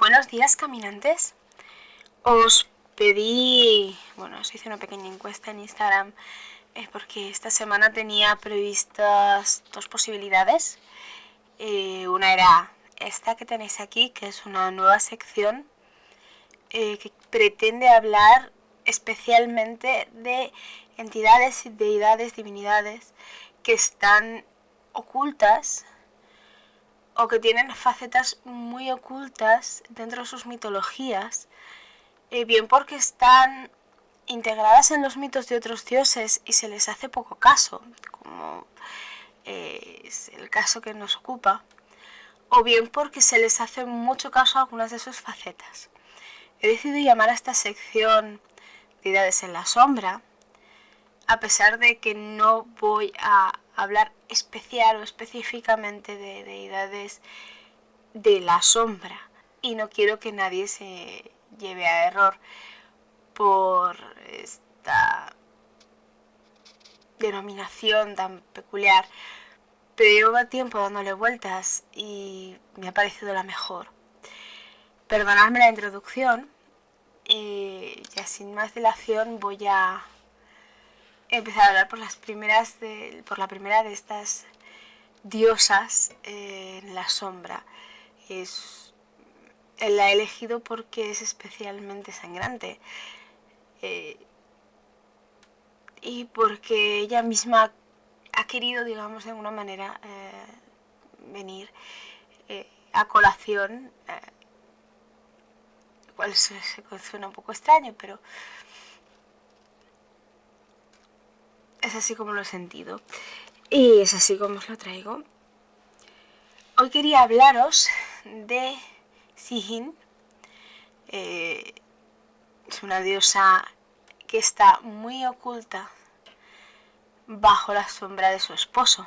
Buenos días, caminantes. Os pedí, os hice una pequeña encuesta en Instagram porque esta semana tenía previstas dos posibilidades. Una era esta que tenéis aquí, que es una nueva sección que pretende hablar especialmente de entidades, deidades, divinidades que están ocultas o que tienen facetas muy ocultas dentro de sus mitologías, bien porque están integradas en los mitos de otros dioses y se les hace poco caso, como es el caso que nos ocupa, o bien porque se les hace mucho caso a algunas de sus facetas. He decidido llamar a esta sección Deidades en la Sombra, a pesar de que no voy a hablar especial o específicamente de deidades de la sombra, y no quiero que nadie se lleve a error por esta denominación tan peculiar, pero llevo tiempo dándole vueltas y me ha parecido la mejor. Perdonadme la introducción, ya sin más dilación voy a empezar a hablar por la primera de estas diosas en la sombra. La he elegido porque es especialmente sangrante y porque ella misma ha querido, digamos, de alguna manera venir a colación, cual suena un poco extraño, pero es así como lo he sentido y es así como os lo traigo. Hoy quería hablaros de Sigyn. Es una diosa que está muy oculta bajo la sombra de su esposo,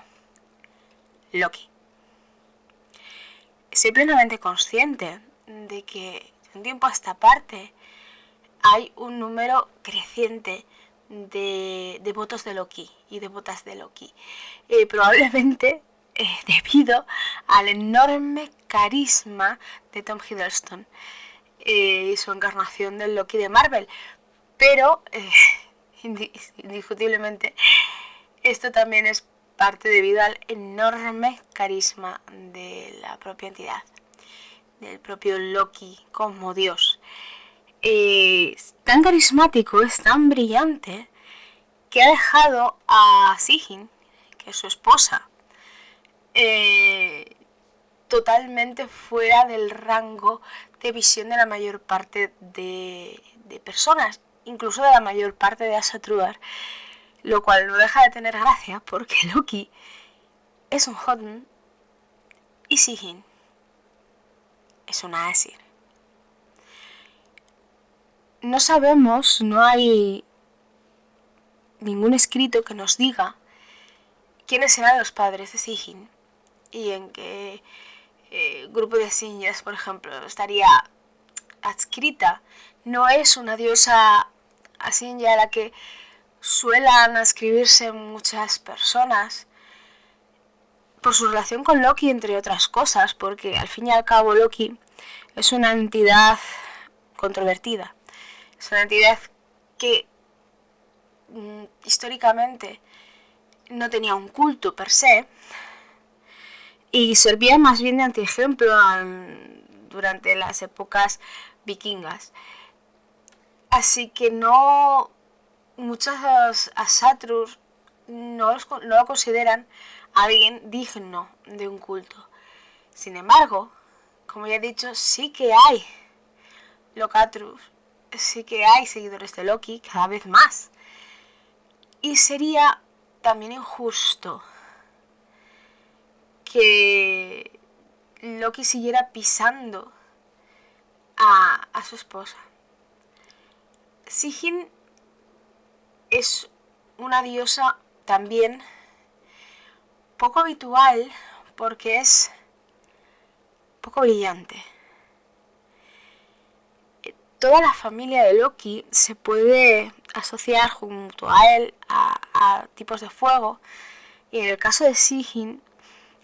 Loki. Soy plenamente consciente de que de un tiempo a esta parte hay un número creciente de devotos de Loki y devotas de Loki, probablemente debido al enorme carisma de Tom Hiddleston y su encarnación del Loki de Marvel, pero indiscutiblemente esto también es parte debido al enorme carisma de la propia entidad, del propio Loki como dios. Es tan carismático, es tan brillante, que ha dejado a Sigyn, que es su esposa, totalmente fuera del rango de visión de la mayor parte de personas, incluso de la mayor parte de Asatruar, lo cual no deja de tener gracia porque Loki es un Jotun y Sigyn es una Aesir. No sabemos, no hay ningún escrito que nos diga quiénes eran los padres de Sigyn y en qué grupo de Asinyas, por ejemplo, estaría adscrita. No es una diosa Asinya a la que suelan ascribirse muchas personas por su relación con Loki, entre otras cosas, porque al fin y al cabo Loki es una entidad controvertida. Es una entidad que históricamente no tenía un culto per se y servía más bien de antiejemplo durante las épocas vikingas. Así que muchos Asatrur no lo consideran alguien digno de un culto. Sin embargo, como ya he dicho, sí que hay Locatrus, sí que hay seguidores de Loki, cada vez más. Y sería también injusto que Loki siguiera pisando a su esposa. Sigyn es una diosa también poco habitual porque es poco brillante. Toda la familia de Loki se puede asociar junto a él a tipos de fuego, y en el caso de Sigyn,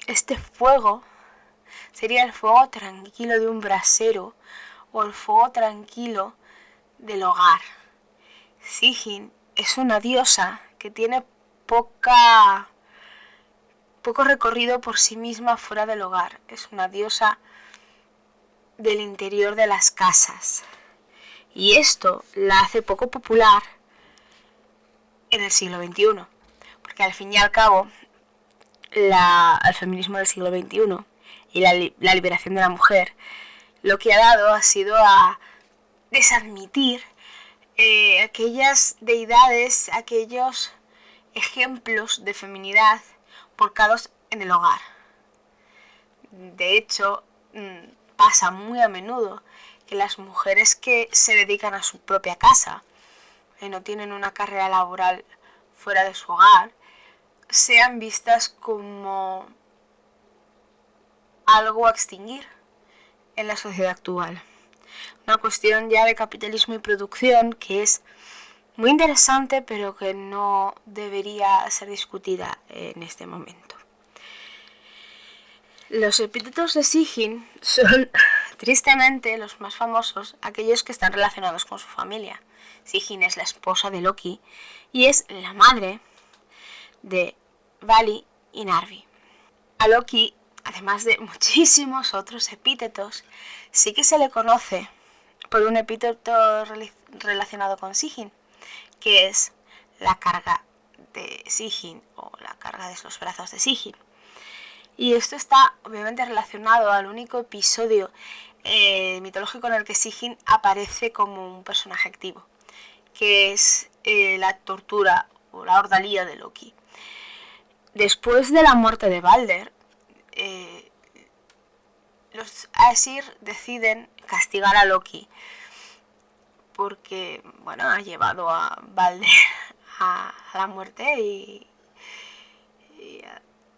este fuego sería el fuego tranquilo de un brasero o el fuego tranquilo del hogar. Sigyn es una diosa que tiene poco recorrido por sí misma fuera del hogar. Es una diosa del interior de las casas. Y esto la hace poco popular en el siglo XXI. Porque al fin y al cabo, el feminismo del siglo XXI y la liberación de la mujer lo que ha dado ha sido a desadmitir aquellas deidades, aquellos ejemplos de feminidad volcados en el hogar. De hecho, pasa muy a menudo que las mujeres que se dedican a su propia casa, no tienen una carrera laboral fuera de su hogar, sean vistas como algo a extinguir en la sociedad actual. Una cuestión ya de capitalismo y producción que es muy interesante, pero que no debería ser discutida en este momento. Los epítetos de Sigyn son, tristemente, los más famosos, aquellos que están relacionados con su familia. Sigyn es la esposa de Loki y es la madre de Vali y Narvi. A Loki, además de muchísimos otros epítetos, sí que se le conoce por un epíteto relacionado con Sigyn, que es la carga de Sigyn o la carga de los brazos de Sigyn. Y esto está obviamente relacionado al único episodio mitológico en el que Sigyn aparece como un personaje activo, que es la tortura o la ordalía de Loki. Después de la muerte de Balder, los Aesir deciden castigar a Loki porque, bueno, ha llevado a Balder a la muerte y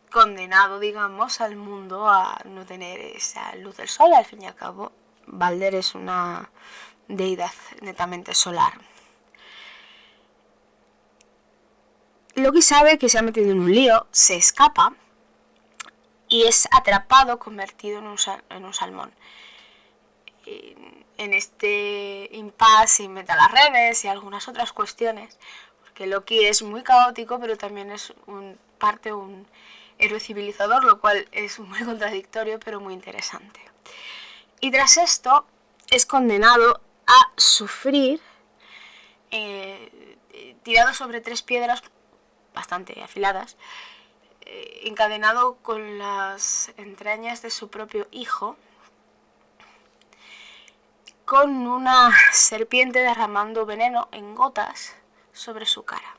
condenado, digamos, al mundo a no tener esa luz del sol. Al fin y al cabo, Balder es una deidad netamente solar. Loki sabe que se ha metido en un lío, se escapa y es atrapado, convertido en un salmón. En este impasse se mete a las redes y algunas otras cuestiones, porque Loki es muy caótico, pero también es un héroe civilizador, lo cual es muy contradictorio, pero muy interesante. Y tras esto es condenado a sufrir tirado sobre 3 piedras bastante afiladas, encadenado con las entrañas de su propio hijo, con una serpiente derramando veneno en gotas sobre su cara.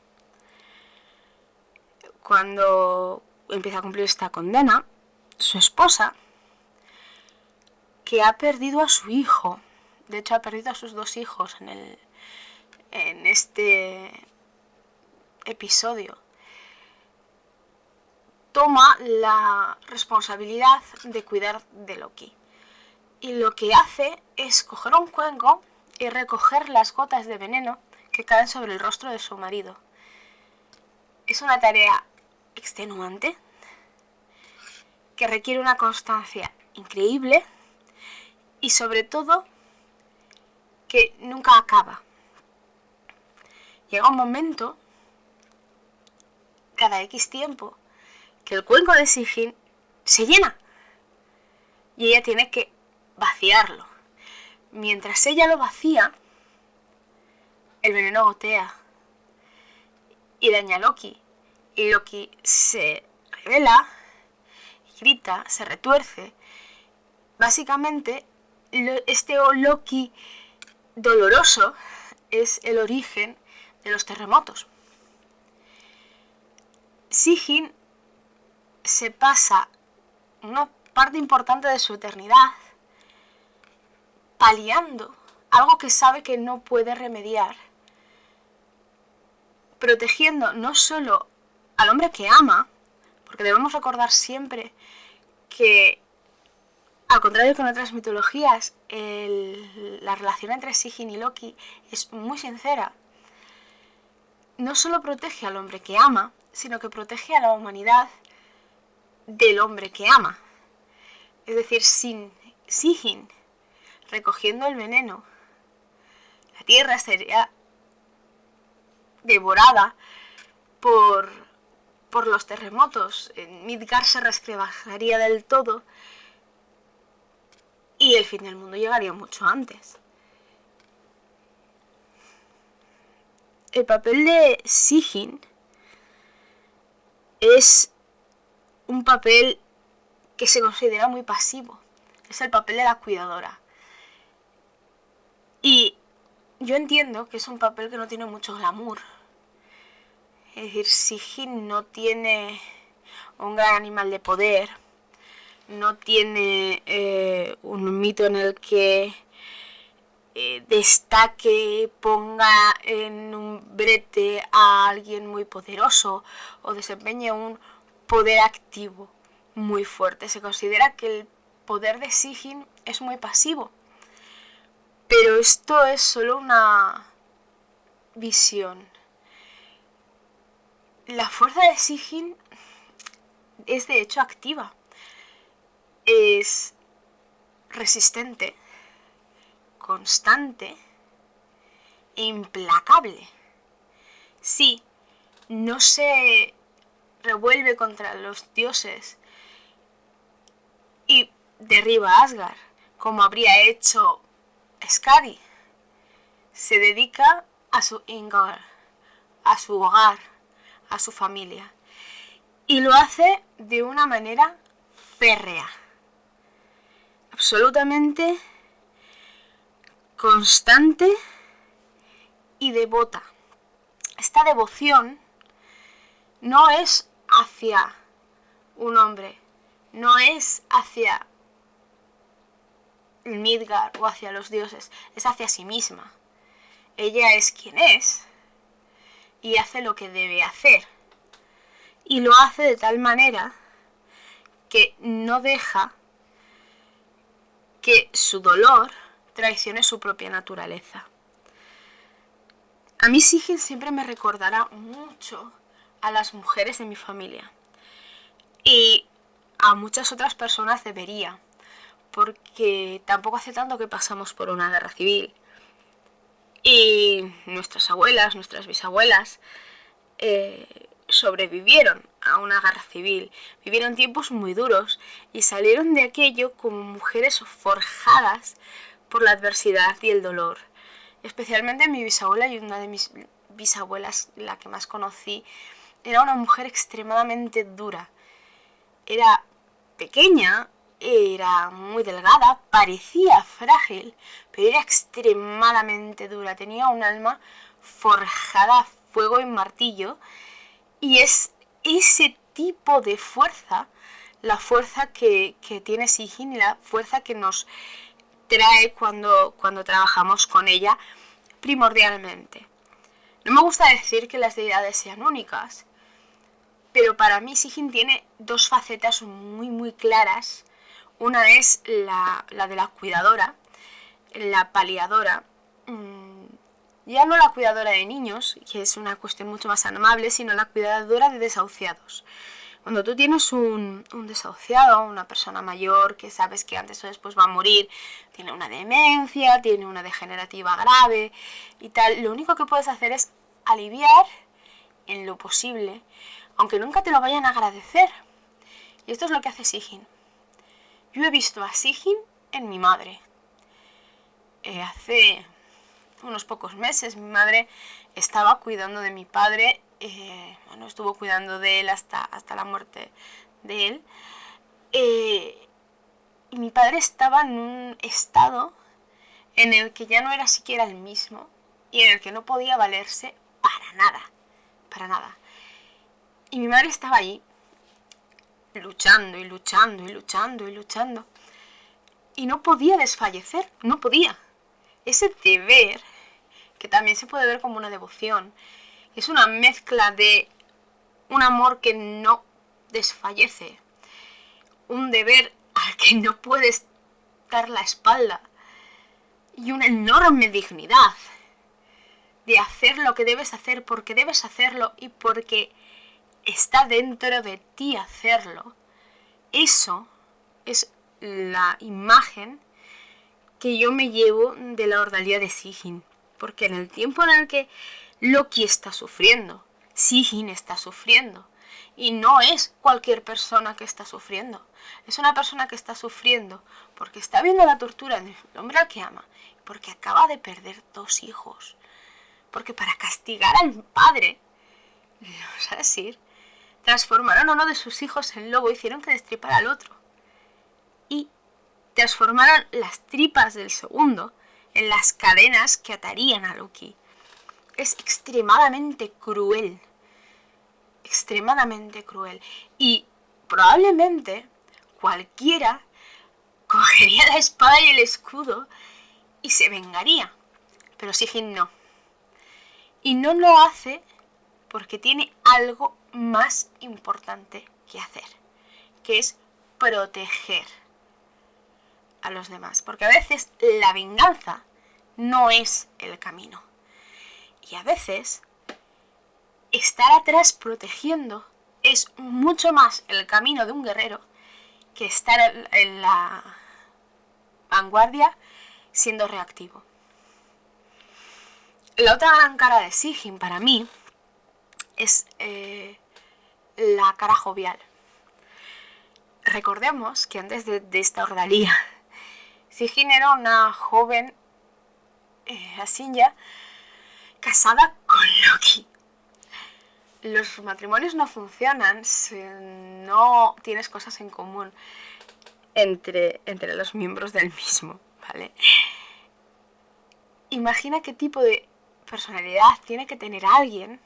Cuando empieza a cumplir esta condena, su esposa, que ha perdido a su hijo, de hecho ha perdido a sus 2 hijos en este episodio, toma la responsabilidad de cuidar de Loki. Y lo que hace es coger un cuenco y recoger las gotas de veneno que caen sobre el rostro de su marido. Es una tarea extenuante que requiere una constancia increíble y sobre todo que nunca acaba. Llega un momento, cada X tiempo, que el cuenco de Sigyn se llena y ella tiene que vaciarlo. Mientras ella lo vacía, el veneno gotea y daña a Loki. Y Loki se revela, grita, se retuerce. Básicamente, este Loki doloroso es el origen de los terremotos. Sigyn se pasa una parte importante de su eternidad paliando algo que sabe que no puede remediar, protegiendo no solo al hombre que ama, porque debemos recordar siempre que, al contrario que en otras mitologías, la relación entre Sigyn y Loki es muy sincera. No solo protege al hombre que ama, sino que protege a la humanidad del hombre que ama. Es decir, sin Sigyn recogiendo el veneno, la tierra sería devorada por los terremotos. Midgard se resquebrajaría del todo y el fin del mundo llegaría mucho antes. El papel de Sigyn es un papel que se considera muy pasivo. Es el papel de la cuidadora. Y yo entiendo que es un papel que no tiene mucho glamour. Es decir, Sigyn no tiene un gran animal de poder, no tiene un mito en el que destaque, ponga en un brete a alguien muy poderoso o desempeñe un poder activo muy fuerte. Se considera que el poder de Sigyn es muy pasivo, pero esto es solo una visión. La fuerza de Sigyn es de hecho activa, es resistente, constante e implacable. Sí, no se revuelve contra los dioses y derriba a Asgard, como habría hecho Skadi. Se dedica a su Ingvar, a su hogar, a su familia. Y lo hace de una manera férrea, absolutamente constante y devota. Esta devoción no es hacia un hombre, no es hacia Midgard o hacia los dioses, es hacia sí misma. Ella es quien es y hace lo que debe hacer. Y lo hace de tal manera que no deja que su dolor traicione su propia naturaleza. A mí Sigyn siempre me recordará mucho a las mujeres de mi familia. Y a muchas otras personas debería, porque tampoco hace tanto que pasamos por una guerra civil. Y nuestras abuelas, nuestras bisabuelas, sobrevivieron a una guerra civil, vivieron tiempos muy duros y salieron de aquello como mujeres forjadas por la adversidad y el dolor. Especialmente mi bisabuela, y una de mis bisabuelas, la que más conocí, era una mujer extremadamente dura. Era pequeña, era muy delgada, parecía frágil, pero era extremadamente dura. Tenía un alma forjada a fuego y martillo. Y es ese tipo de fuerza, la fuerza que tiene Sigyn y la fuerza que nos trae cuando trabajamos con ella primordialmente. No me gusta decir que las deidades sean únicas, pero para mí Sigyn tiene dos facetas muy muy claras. Una es la de la cuidadora, la paliadora. Ya no la cuidadora de niños, que es una cuestión mucho más amable, sino la cuidadora de desahuciados. Cuando tú tienes un desahuciado, una persona mayor que sabes que antes o después va a morir, tiene una demencia, tiene una degenerativa grave y tal, lo único que puedes hacer es aliviar en lo posible, aunque nunca te lo vayan a agradecer. Y esto es lo que hace Sigyn. Yo he visto a Sigyn en mi madre. Hace unos pocos meses mi madre estaba cuidando de mi padre, estuvo cuidando de él hasta la muerte de él, y mi padre estaba en un estado en el que ya no era siquiera el mismo y en el que no podía valerse para nada. Y mi madre estaba allí luchando y luchando y luchando y luchando y no podía desfallecer, no podía. Ese deber, que también se puede ver como una devoción, es una mezcla de un amor que no desfallece, un deber al que no puedes dar la espalda y una enorme dignidad de hacer lo que debes hacer porque debes hacerlo y porque está dentro de ti hacerlo. Eso es la imagen que yo me llevo de la ordalía de Sigyn. Porque en el tiempo en el que Loki está sufriendo, Sigyn está sufriendo. Y no es cualquier persona que está sufriendo. Es una persona que está sufriendo porque está viendo la tortura del hombre al que ama. Porque acaba de perder 2 hijos. Porque para castigar al padre, ¿vamos a decir? Transformaron a uno de sus hijos en lobo, hicieron que destripara al otro. Y transformaron las tripas del segundo en las cadenas que atarían a Loki. Es extremadamente cruel. Extremadamente cruel. Y probablemente cualquiera cogería la espada y el escudo y se vengaría. Pero Sigyn no. Y no lo hace porque tiene algo más importante que hacer, que es proteger a los demás. Porque a veces la venganza no es el camino. Y a veces estar atrás protegiendo es mucho más el camino de un guerrero que estar en la vanguardia siendo reactivo. La otra gran cara de Sigyn para mí es la cara jovial. Recordemos que antes de esta ordalía, Sigyn era una joven Asinja casada con Loki. Los matrimonios no funcionan si no tienes cosas en común entre los miembros del mismo, ¿vale? Imagina qué tipo de personalidad tiene que tener alguien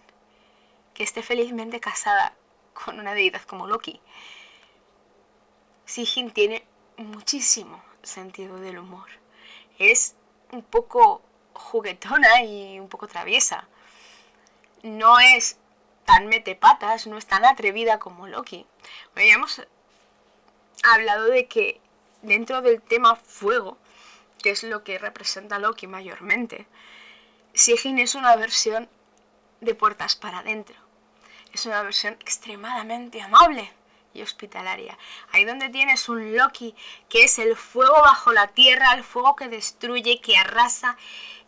que esté felizmente casada con una deidad como Loki. Sigyn tiene muchísimo sentido del humor. Es un poco juguetona y un poco traviesa. No es tan metepatas, no es tan atrevida como Loki. Bueno, ya hemos hablado de que dentro del tema fuego, que es lo que representa Loki mayormente, Sigyn es una versión de puertas para adentro. Es una versión extremadamente amable y hospitalaria. Ahí donde tienes un Loki que es el fuego bajo la tierra, el fuego que destruye, que arrasa,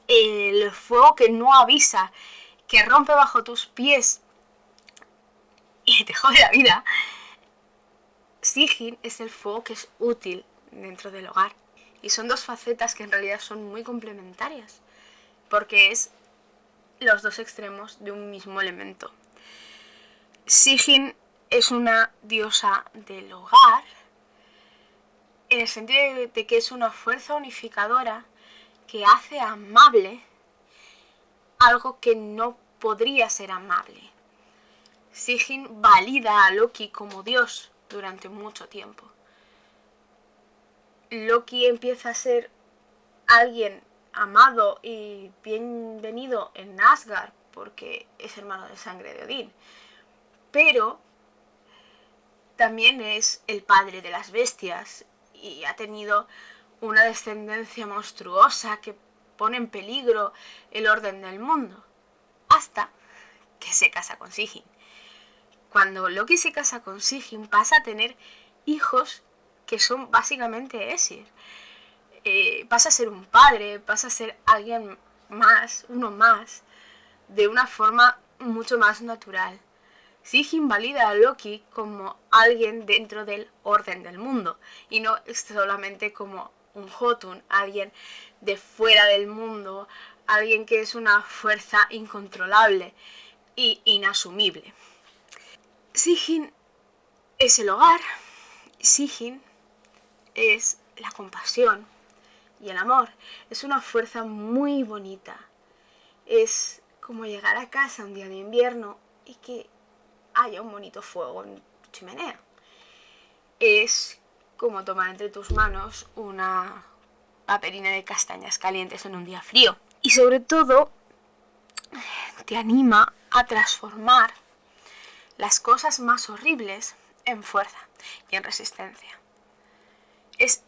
el fuego que no avisa, que rompe bajo tus pies y te jode la vida. Sigyn es el fuego que es útil dentro del hogar. Y son 2 facetas que en realidad son muy complementarias, porque es los 2 extremos de un mismo elemento. Sigyn es una diosa del hogar, en el sentido de que es una fuerza unificadora que hace amable algo que no podría ser amable. Sigyn valida a Loki como dios durante mucho tiempo. Loki empieza a ser alguien amado y bienvenido en Asgard porque es hermano de sangre de Odín, pero también es el padre de las bestias y ha tenido una descendencia monstruosa que pone en peligro el orden del mundo, hasta que se casa con Sigyn. Cuando Loki se casa con Sigyn pasa a tener hijos que son básicamente Aesir. Pasa a ser un padre, pasa a ser alguien más, uno más, de una forma mucho más natural. Sigyn valida a Loki como alguien dentro del orden del mundo y no solamente como un Jotun, alguien de fuera del mundo, alguien que es una fuerza incontrolable e inasumible. Sigyn es el hogar, Sigyn es la compasión y el amor. Es una fuerza muy bonita. Es como llegar a casa un día de invierno y que haya un bonito fuego en tu chimenea. Es como tomar entre tus manos una paperina de castañas calientes en un día frío. Y sobre todo, te anima a transformar las cosas más horribles en fuerza y en resistencia. Es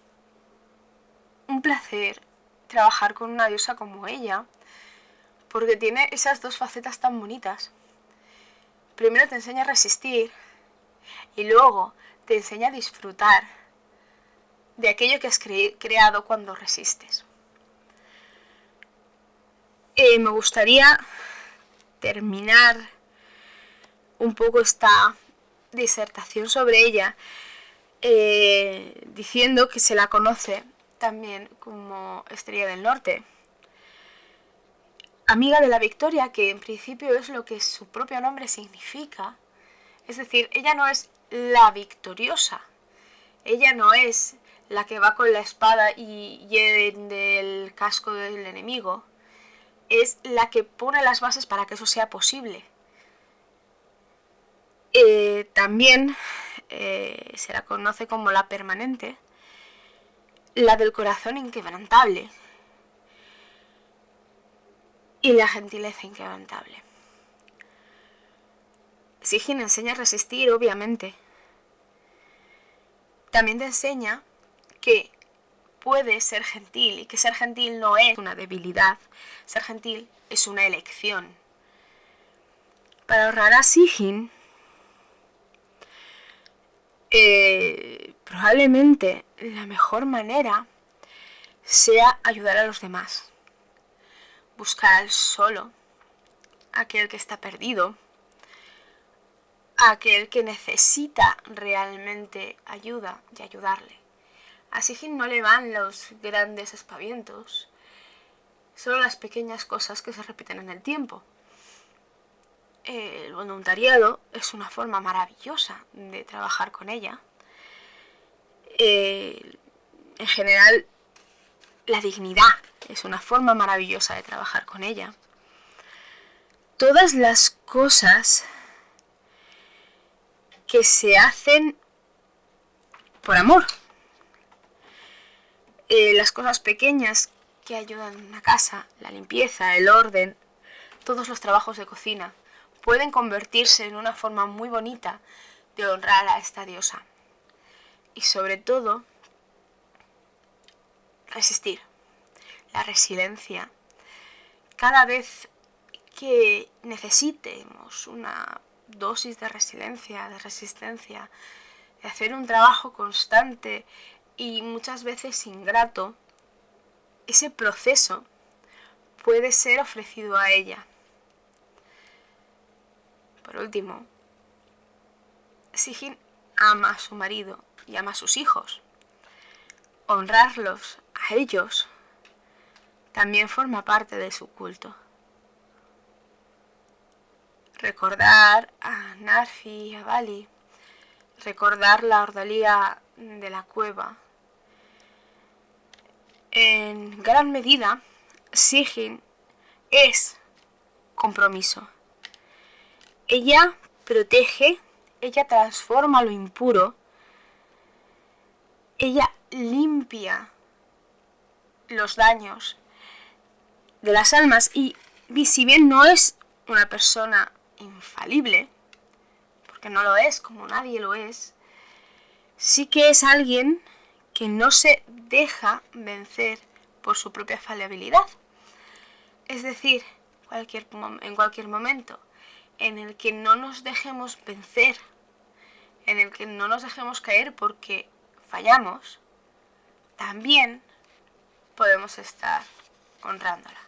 un placer trabajar con una diosa como ella, porque tiene esas 2 facetas tan bonitas. Primero te enseña a resistir y luego te enseña a disfrutar de aquello que has creado cuando resistes. Me gustaría terminar un poco esta disertación sobre ella diciendo que se la conoce también como Estrella del Norte, amiga de la victoria, que en principio es lo que su propio nombre significa. Es decir, ella no es la victoriosa, ella no es la que va con la espada y hiere el casco del enemigo, es la que pone las bases para que eso sea posible. También se la conoce como la permanente, la del corazón inquebrantable y la gentileza inquebrantable. Sigyn enseña a resistir, obviamente. También te enseña que puedes ser gentil y que ser gentil no es una debilidad. Ser gentil es una elección. Para ahorrar a Sigyn, probablemente la mejor manera sea ayudar a los demás. Buscar al solo, aquel que está perdido, aquel que necesita realmente ayuda y ayudarle. A Sigyn no le van los grandes aspavientos, solo las pequeñas cosas que se repiten en el tiempo. El voluntariado es una forma maravillosa de trabajar con ella. En general, la dignidad es una forma maravillosa de trabajar con ella. Todas las cosas que se hacen por amor. Las cosas pequeñas que ayudan en una casa, la limpieza, el orden, todos los trabajos de cocina, pueden convertirse en una forma muy bonita de honrar a esta diosa. Y sobre todo, resistir. La resiliencia. Cada vez que necesitemos una dosis de resiliencia, de resistencia, de hacer un trabajo constante y muchas veces ingrato, ese proceso puede ser ofrecido a ella. Por último, Sigyn ama a su marido y ama a sus hijos. Honrarlos a ellos también forma parte de su culto. Recordar a Narfi y a Vali, recordar la ordalía de la cueva. En gran medida, Sigyn es compromiso. Ella protege, ella transforma lo impuro, ella limpia los daños de las almas y si bien no es una persona infalible, porque no lo es, como nadie lo es, sí que es alguien que no se deja vencer por su propia falibilidad. Es decir, en cualquier momento en el que no nos dejemos vencer, en el que no nos dejemos caer porque fallamos, también podemos estar honrándola.